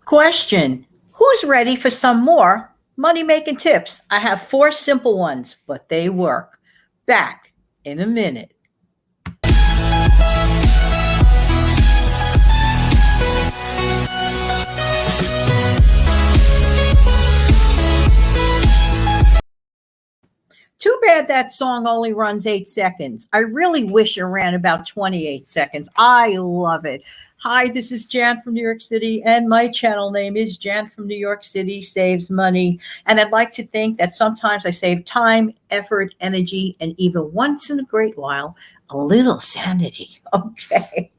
Question: who's ready for some more money making tips? I have four simple ones, but they work. Back in a minute. Too bad that song only runs 8 seconds. I really wish it ran about 28 seconds. I love it. Hi, this is Jan from New York City, and my channel name is Jan from New York City Saves Money. And I'd like to think that sometimes I save time, effort, energy, and even once in a great while, a little sanity. Okay.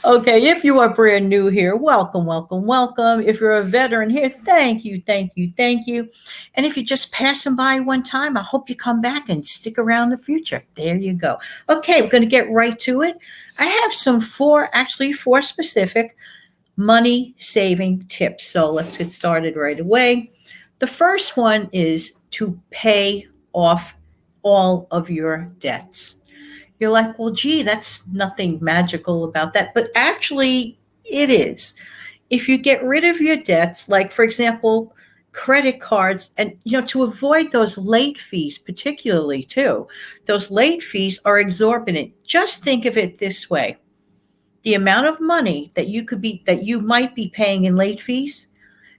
Okay. If you are brand new here, welcome, welcome, welcome. If you're a veteran here, thank you, thank you, thank you. And if you're just passing by one time, I hope you come back and stick around in the future. There you go. Okay, we're going to get right to it. I have four specific money saving tips. So let's get started right away. The first one is to pay off all of your debts. You're like, well, gee, that's nothing magical about that. But actually, it is. If you get rid of your debts, like, for example, credit cards, and to avoid those late fees, particularly too, those late fees are exorbitant. Just think of it this way: the amount of money that you might be paying in late fees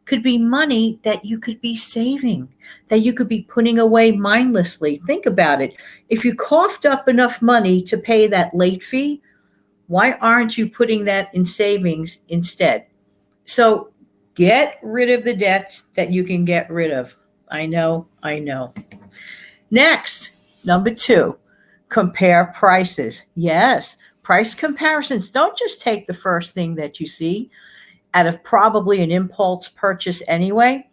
could be money that you could be saving, that you could be putting away mindlessly. Think about it. If you coughed up enough money to pay that late fee, why aren't you putting that in savings instead? So get rid of the debts that you can get rid of. I know, I know. Next, number two, compare prices. Yes, price comparisons. Don't just take the first thing that you see out of probably an impulse purchase anyway.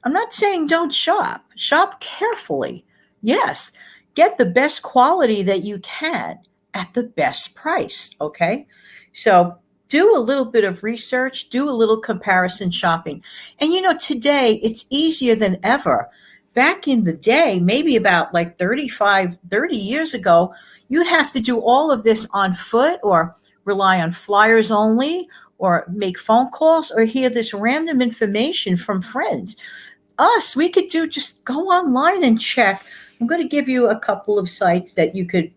I'm not saying don't shop. Shop carefully. Yes, get the best quality that you can at the best price. Okay. So do a little bit of research, do a little comparison shopping. And today it's easier than ever. Back in the day, maybe about like 30 years ago, you'd have to do all of this on foot or rely on flyers only or make phone calls or hear this random information from friends. Us, we could do just go online and check. I'm going to give you a couple of sites that you could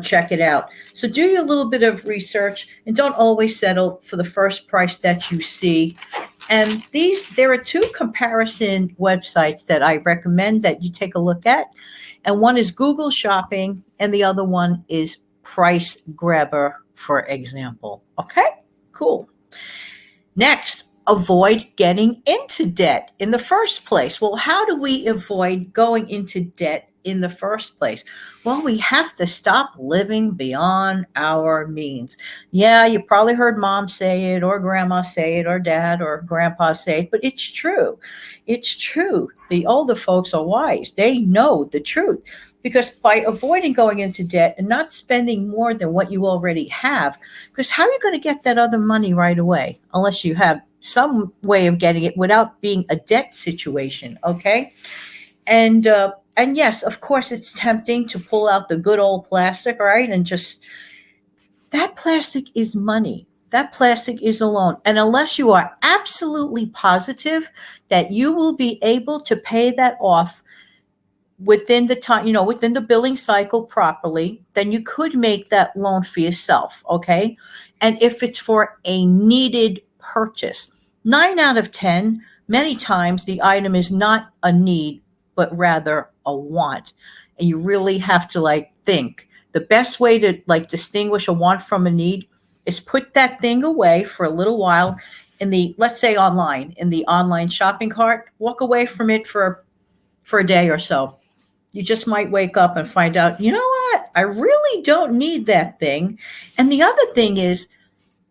check it out. So do your little bit of research and don't always settle for the first price that you see. And there are two comparison websites that I recommend that you take a look at. And one is Google Shopping and the other one is Price Grabber, for example. Okay, cool. Next, avoid getting into debt in the first place. Well, how do we avoid going into debt in the first place? Well, we have to stop living beyond our means. Yeah, you probably heard mom say it, or grandma say it, or dad or grandpa say it, but it's true. It's true. The older folks are wise. They know the truth. Because by avoiding going into debt and not spending more than what you already have, because how are you going to get that other money right away unless you have some way of getting it without being a debt situation? Okay. And yes, of course, it's tempting to pull out the good old plastic, right? And just that plastic is money. That plastic is a loan. And unless you are absolutely positive that you will be able to pay that off within the time, within the billing cycle properly, then you could make that loan for yourself. Okay. And if it's for a needed purchase, 9 out of 10, many times the item is not a need, but rather a want. And you really have to think. The best way to distinguish a want from a need is put that thing away for a little while let's say in the online shopping cart, walk away from it for a day or so. You just might wake up and find out, you know what? I really don't need that thing. And the other thing is,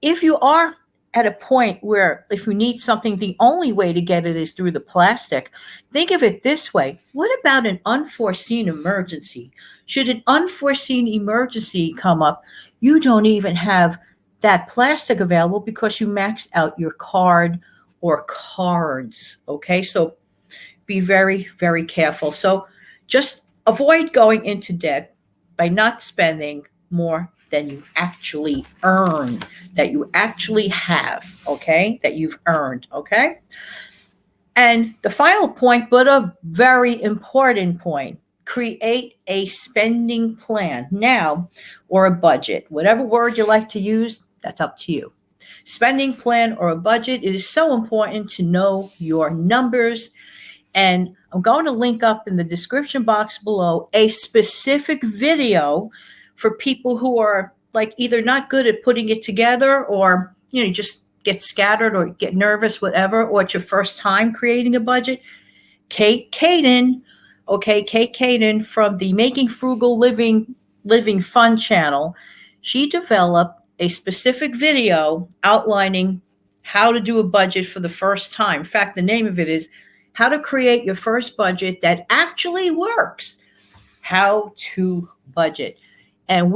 if you are at a point where if you need something, the only way to get it is through the plastic, think of it this way. What about an unforeseen emergency? Should an unforeseen emergency come up, you don't even have that plastic available because you maxed out your card or cards. Okay, so be very, very careful. So just avoid going into debt by not spending more than you actually earn, that you actually have, okay? That you've earned, okay? And the final point, but a very important point, create a spending plan now or a budget. Whatever word you like to use, that's up to you. Spending plan or a budget, it is so important to know your numbers. And I'm going to link up in the description box below a specific video for people who are like either not good at putting it together, or, just get scattered or get nervous, whatever, or it's your first time creating a budget. Kate Caden, okay, Kate Caden from the Making Frugal Living Fun channel, she developed a specific video outlining how to do a budget for the first time. In fact, the name of it is How to Create Your First Budget That Actually Works. How to budget. And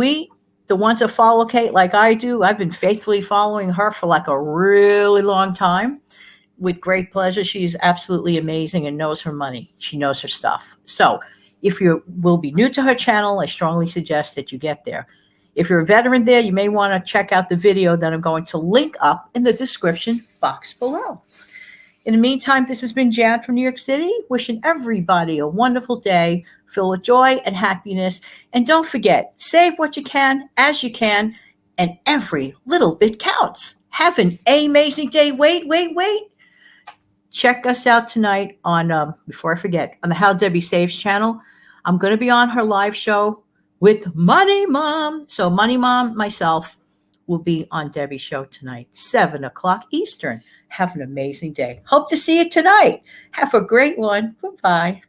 the ones that follow Kate like I do, I've been faithfully following her for like a really long time with great pleasure. She's absolutely amazing and knows her money. She knows her stuff. So if you will be new to her channel, I strongly suggest that you get there. If you're a veteran there, you may want to check out the video that I'm going to link up in the description box below. In the meantime, this has been Jan from New York City, wishing everybody a wonderful day filled with joy and happiness. And don't forget, save what you can, as you can, and every little bit counts. Have an amazing day. Wait. Check us out tonight on, before I forget, on the How Debbie Saves channel. I'm going to be on her live show with Money Mom. So Money Mom, myself, will be on Debbie's show tonight, 7 o'clock Eastern. Have an amazing day. Hope to see you tonight. Have a great one. Bye-bye.